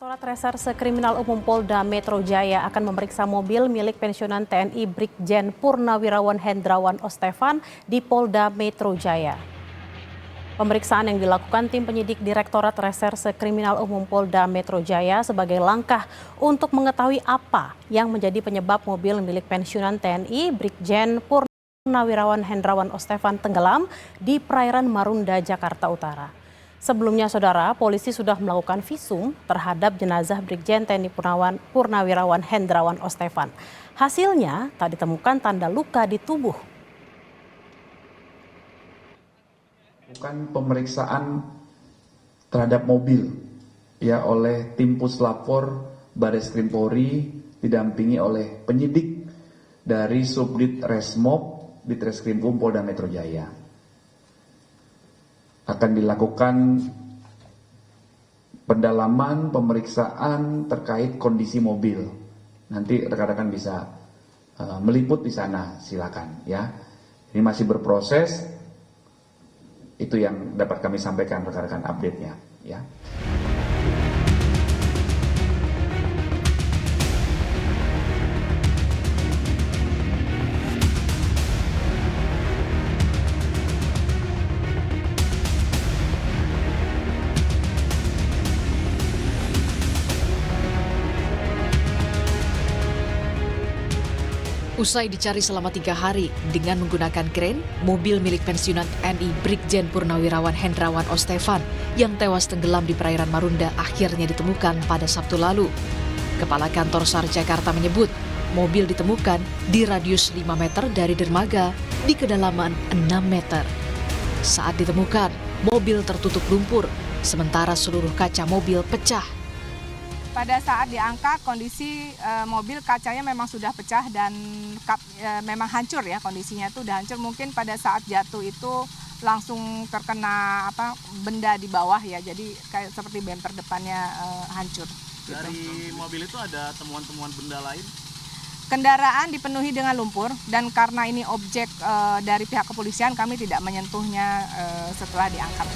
Direktorat Reserse Kriminal Umum Polda Metro Jaya akan memeriksa mobil milik pensiunan TNI Brigjen Purnawirawan Hendrawan Ostefan di Polda Metro Jaya. Pemeriksaan yang dilakukan tim penyidik Direktorat Reserse Kriminal Umum Polda Metro Jaya sebagai langkah untuk mengetahui apa yang menjadi penyebab mobil milik pensiunan TNI Brigjen Purnawirawan Hendrawan Ostefan tenggelam di perairan Marunda, Jakarta Utara. Sebelumnya, saudara, polisi sudah melakukan visum terhadap jenazah Brigjen TNI Purnawirawan Hendrawan Ostefan. Hasilnya, tak ditemukan tanda luka di tubuh. Bukan pemeriksaan terhadap mobil ya oleh tim Puslapor Bareskrim Polri didampingi oleh penyidik dari Subdit Resmob di Treskrimum Polda Metro Jaya. Akan dilakukan pendalaman pemeriksaan terkait kondisi mobil. Nanti rekan-rekan bisa meliput di sana, silakan ya. Ini masih berproses. Itu yang dapat kami sampaikan rekan-rekan update-nya ya. Usai dicari selama 3 hari dengan menggunakan kren, mobil milik pensiunan TNI Brigjen Purnawirawan Hendrawan Ostefan yang tewas tenggelam di perairan Marunda akhirnya ditemukan pada Sabtu lalu. Kepala Kantor SAR Jakarta menyebut, mobil ditemukan di radius 5 meter dari dermaga di kedalaman 6 meter. Saat ditemukan, mobil tertutup lumpur, sementara seluruh kaca mobil pecah. Pada saat diangkat, kondisi mobil kacanya memang sudah pecah dan memang hancur ya, kondisinya itu udah hancur. Mungkin pada saat jatuh itu langsung terkena benda di bawah ya, jadi kayak seperti bemper depannya hancur. Dari mobil itu ada temuan-temuan benda lain? Kendaraan dipenuhi dengan lumpur dan karena ini objek dari pihak kepolisian, kami tidak menyentuhnya setelah diangkat.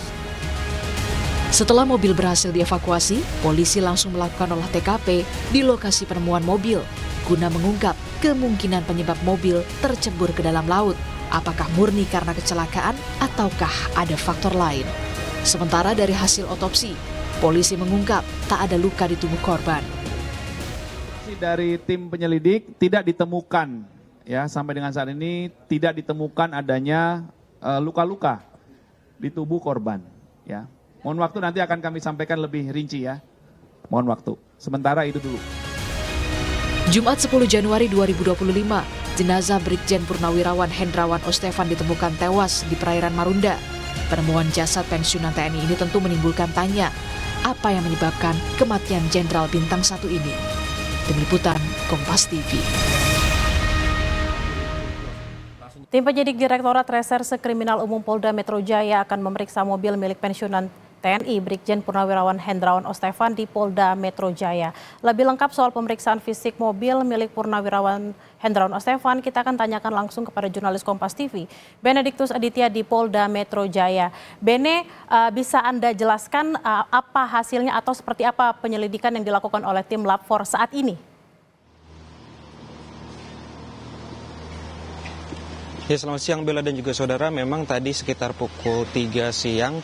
Setelah mobil berhasil dievakuasi, polisi langsung melakukan olah TKP di lokasi penemuan mobil guna mengungkap kemungkinan penyebab mobil tercebur ke dalam laut. Apakah murni karena kecelakaan ataukah ada faktor lain? Sementara dari hasil otopsi, polisi mengungkap tak ada luka di tubuh korban. Dari tim penyelidik tidak ditemukan ya, sampai dengan saat ini tidak ditemukan adanya luka-luka di tubuh korban ya. Mohon waktu, nanti akan kami sampaikan lebih rinci ya. Mohon waktu. Sementara itu dulu. Jumat 10 Januari 2025, jenazah Brigjen Purnawirawan Hendrawan Ostefan ditemukan tewas di perairan Marunda. Penemuan jasad pensiunan TNI ini tentu menimbulkan tanya, apa yang menyebabkan kematian Jenderal Bintang 1 ini? Tim Liputan, Kompas TV. Tim penyidik Direktorat Reserse Kriminal Umum Polda Metro Jaya akan memeriksa mobil milik pensiunan TNI Brigjen Purnawirawan Hendrawan Ostefan di Polda Metro Jaya. Lebih lengkap soal pemeriksaan fisik mobil milik Purnawirawan Hendrawan Ostefan, kita akan tanyakan langsung kepada jurnalis Kompas TV, Benediktus Aditya di Polda Metro Jaya. Bene, bisa Anda jelaskan apa hasilnya atau seperti apa penyelidikan yang dilakukan oleh tim Lab 4 saat ini? Ya, selamat siang Bella dan juga saudara. Memang tadi sekitar pukul 3 siang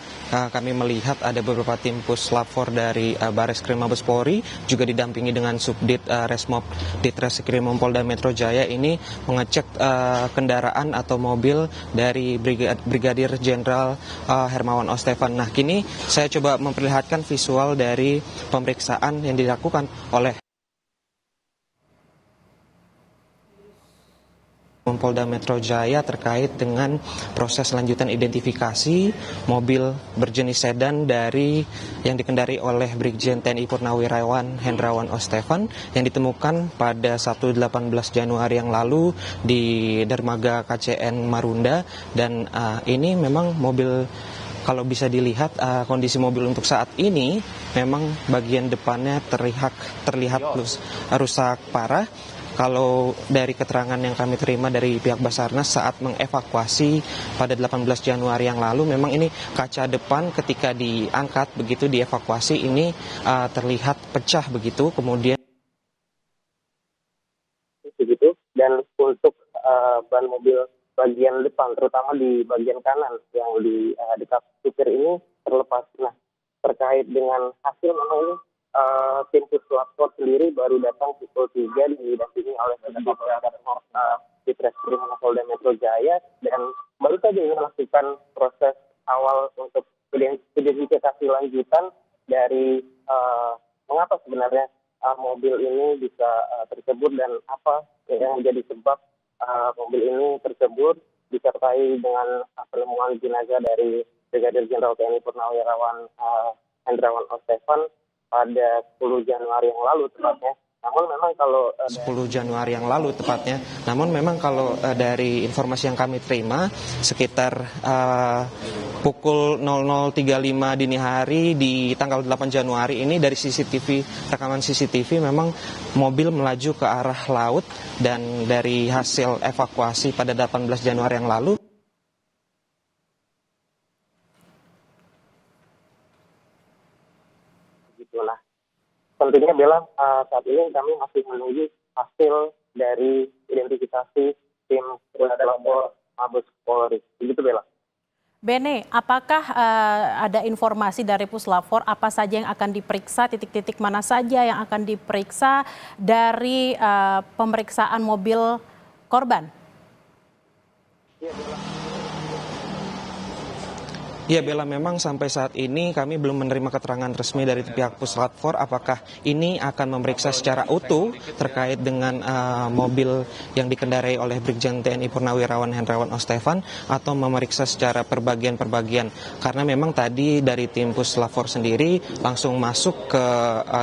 kami melihat ada beberapa tim Puslapor dari Bareskrim Mabes Polri juga didampingi dengan Subdit Resmob di Treskrimum Polda Metro Jaya ini mengecek kendaraan atau mobil dari Brigadir Jenderal Hermawan Ostefan. Nah, kini saya coba memperlihatkan visual dari pemeriksaan yang dilakukan oleh Polda Metro Jaya terkait dengan proses lanjutan identifikasi mobil berjenis sedan dari yang dikendari oleh Brigjen TNI Purnawirawan Hendrawan Ostefan yang ditemukan pada Sabtu 18 Januari yang lalu di dermaga KCN Marunda, dan ini memang mobil, kalau bisa dilihat kondisi mobil untuk saat ini memang bagian depannya terlihat rusak parah. kalau dari keterangan yang kami terima dari pihak Basarnas saat mengevakuasi pada 18 Januari yang lalu, memang ini kaca depan ketika diangkat begitu dievakuasi ini terlihat pecah begitu, kemudian begitu. Dan untuk ban mobil bagian depan, terutama di bagian kanan yang di dekat supir ini terlepas. Nah, terkait dengan hasil memang ini tim puslapor sendiri baru datang pukul 3 didampingi oleh di Treskrim Polda Metro Jaya, dan baru saja ini melakukan proses awal untuk identifikasi lanjutan dari mengapa sebenarnya mobil ini bisa tersebut dan apa yang menjadi sebab mobil ini tersebut, disertai dengan penemuan jenazah dari Brigadir Jenderal TNI Purnawirawan Hendrawan Ostefan pada 10 Januari yang lalu tepatnya. Namun memang kalau 10 Januari yang lalu tepatnya. Namun memang kalau dari informasi yang kami terima sekitar pukul 00.35 dini hari di tanggal 8 Januari ini dari rekaman CCTV memang mobil melaju ke arah laut, dan dari hasil evakuasi pada 18 Januari yang lalu begitulah. Tentunya Bella, saat ini kami masih menunggu hasil dari identifikasi tim Puslapor Mabes Polri. Begitu Bella. Bene, apakah ada informasi dari Puslapor apa saja yang akan diperiksa, titik-titik mana saja yang akan diperiksa dari pemeriksaan mobil korban? Ya Bella, memang sampai saat ini kami belum menerima keterangan resmi dari pihak Puslapor apakah ini akan memeriksa secara utuh terkait dengan mobil yang dikendarai oleh Brigjen TNI Purnawirawan Hendrawan Ostefan atau memeriksa secara perbagian-perbagian. Karena memang tadi dari tim Puslapor sendiri langsung masuk ke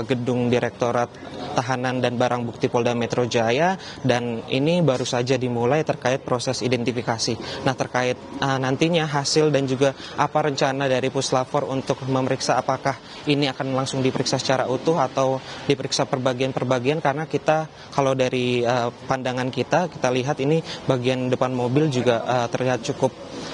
gedung Direktorat Tahanan dan Barang Bukti Polda Metro Jaya, dan ini baru saja dimulai terkait proses identifikasi. Nah, terkait nantinya hasil dan juga apa rencana dari Puslapor untuk memeriksa apakah ini akan langsung diperiksa secara utuh atau diperiksa perbagian-perbagian, karena kita kalau dari pandangan kita lihat ini bagian depan mobil juga terlihat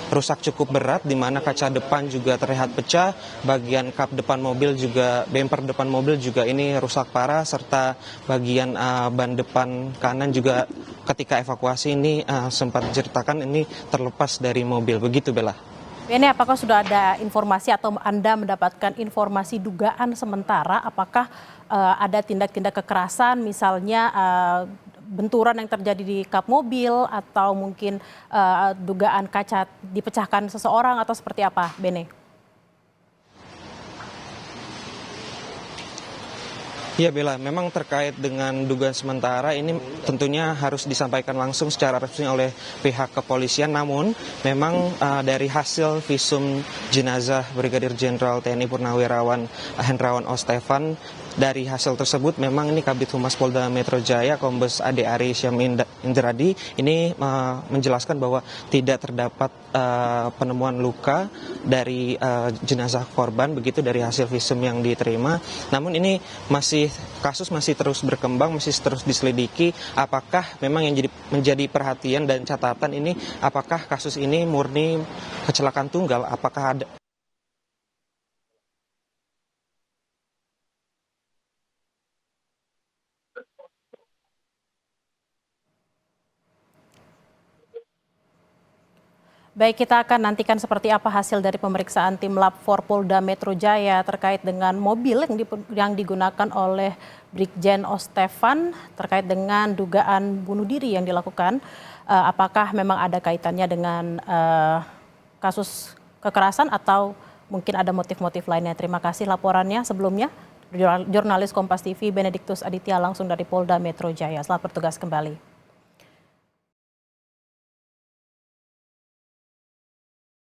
rusak cukup berat, di mana kaca depan juga terlihat pecah, bagian kap depan mobil juga, bemper depan mobil juga ini rusak parah, serta bagian ban depan kanan juga ketika evakuasi ini sempat diceritakan ini terlepas dari mobil. Begitu Bella. Bene, apakah sudah ada informasi atau Anda mendapatkan informasi dugaan sementara apakah ada tindak-tindak kekerasan, misalnya benturan yang terjadi di kap mobil atau mungkin dugaan kaca dipecahkan seseorang atau seperti apa, Bene? Ya Bella, memang terkait dengan dugaan sementara ini tentunya harus disampaikan langsung secara resmi oleh pihak kepolisian. Namun memang dari hasil visum jenazah Brigadir Jenderal TNI Purnawirawan Hendrawan Ostefan, dari hasil tersebut memang ini Kabid Humas Polda Metro Jaya Kombes Ade Ari Syam Indradi ini menjelaskan bahwa tidak terdapat penemuan luka dari jenazah korban begitu dari hasil visum yang diterima. Namun ini kasus masih terus berkembang, masih terus diselidiki apakah memang yang menjadi perhatian dan catatan ini, apakah kasus ini murni kecelakaan tunggal, apakah ada Baik, kita akan nantikan seperti apa hasil dari pemeriksaan tim Lab 4 Polda Metro Jaya terkait dengan mobil yang digunakan oleh Brigjen Ostefan terkait dengan dugaan bunuh diri yang dilakukan. Apakah memang ada kaitannya dengan kasus kekerasan atau mungkin ada motif-motif lainnya. Terima kasih laporannya sebelumnya. Jurnalis Kompas TV Benediktus Aditya langsung dari Polda Metro Jaya. Selamat bertugas kembali.